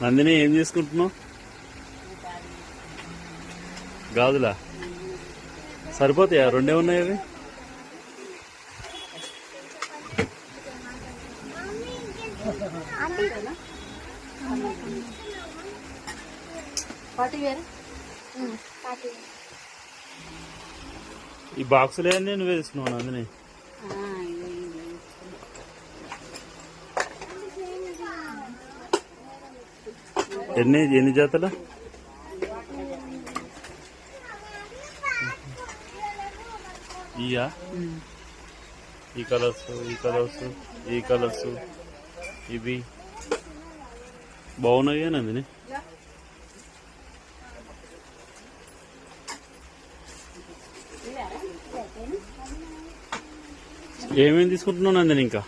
నందిని ఏం చేసుకుంటున్నావు? గాజులా సరిపోతాయా? రెండే ఉన్నాయి అవి. ఈ బాక్సులు ఏంది నువ్వే తీసుకున్నావు నందిని? ఎన్ని జాతల? ఇయా ఈ కలర్స్ ఈ కలర్స్ ఇవి బాగున్నాయి నందిని. ఏమేమి తీసుకుంటున్నావు నందిని ఇంకా?